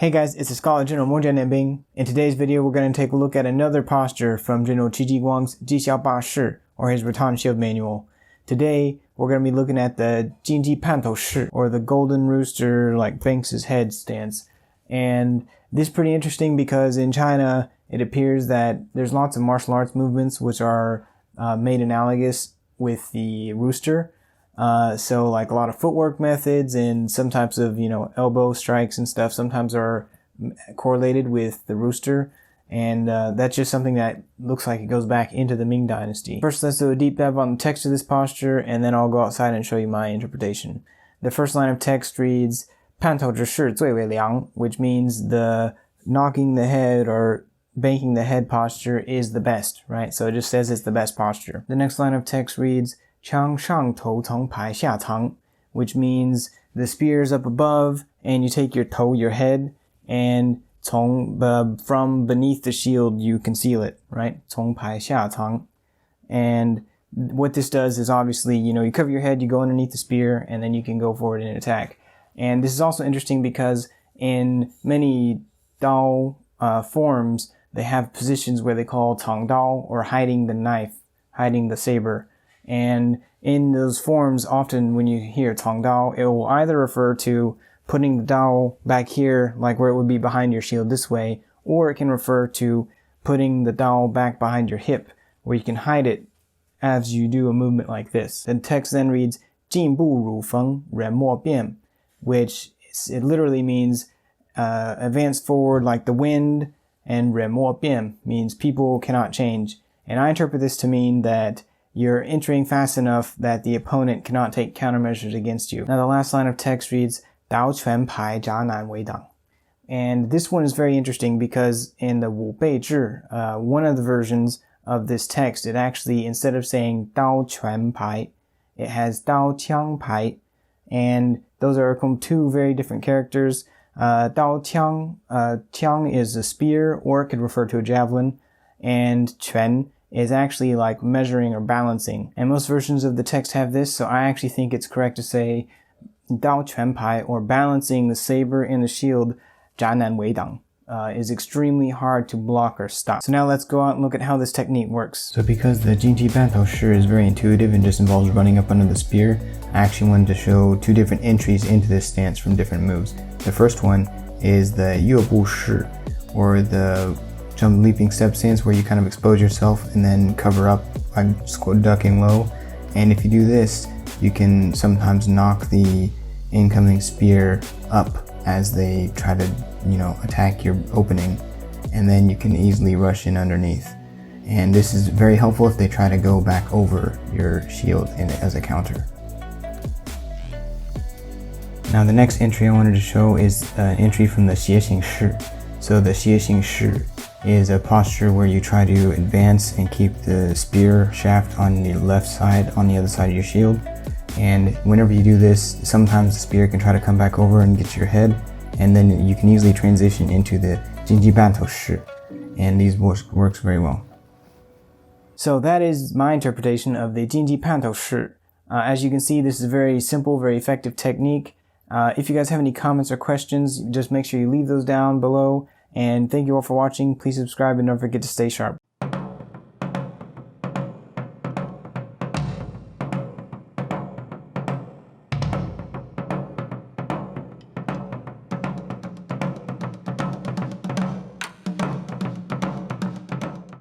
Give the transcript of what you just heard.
Hey guys, it's the Scholar General Ming. In today's video, we're going to take a look at another posture from General Qi Jiguang's 纪效八势, or his rattan shield manual. Today, we're going to be looking at the 金鷄畔头势, or the golden rooster Banks Head Stance. And this is pretty interesting because in China, it appears that there's lots of martial arts movements which are made analogous with the rooster. So like a lot of footwork methods and some types of, elbow strikes and stuff sometimes are correlated with the rooster. And that's just something that looks like it goes back into the Ming dynasty. First, let's do a deep dive on the text of this posture, and then I'll go outside and show you my interpretation. The first line of text reads, 畔头之势最为良, which means the knocking the head or banking the head posture is the best, right? So it just says it's the best posture. The next line of text reads, 枪上头从排下藏, which means the spear is up above and you take your head, and from beneath the shield you conceal it, right? 从排下藏. And what this does is obviously, you cover your head, you go underneath the spear, and then you can go forward and attack. And this is also interesting because in many Dao forms, they have positions where they call 藏刀, or hiding the knife, hiding the saber. And in those forms, often when you hear 藏刀, it will either refer to putting the dao back here, like where it would be behind your shield this way, or it can refer to putting the dao back behind your hip, where you can hide it as you do a movement like this. The text then reads, 进步如风，人莫变, which it literally means advance forward like the wind, and 人莫变 means people cannot change. And I interpret this to mean that you're entering fast enough that the opponent cannot take countermeasures against you. Now the last line of text reads, 刀全排闸南为党. And this one is very interesting because in the 五倍制, one of the versions of this text, it actually, instead of saying 刀全排, it has 刀枪排. And those are two very different characters. 刀枪, 枪 is a spear, or it could refer to a javelin, and 全 is actually like measuring or balancing. And most versions of the text have this, so I actually think it's correct to say 刀全排, or balancing the saber and the shield, 闸南为党, is extremely hard to block or stop. So now let's go out and look at how this technique works. So because the 金鷄畔头势 is very intuitive and just involves running up under the spear, I actually wanted to show two different entries into this stance from different moves. The first one is the 越步式, or the jump leaping step stance, where you kind of expose yourself and then cover up by ducking low. And if you do this, you can sometimes knock the incoming spear up as they try to, attack your opening, and then you can easily rush in underneath. And this is very helpful if they try to go back over your shield as a counter. Now the next entry I wanted to show is an entry from the 斜行式. So the 斜行式 is a posture where you try to advance and keep the spear shaft on the left side, on the other side of your shield. And whenever you do this, sometimes the spear can try to come back over and get to your head, and then you can easily transition into the 金鷄畔头势, and these works very well. So that is my interpretation of the 金鷄畔头势. As you can see, this is a very simple, very effective technique. If you guys have any comments or questions, just make sure you leave those down below. And thank you all for watching. Please subscribe and don't forget to stay sharp.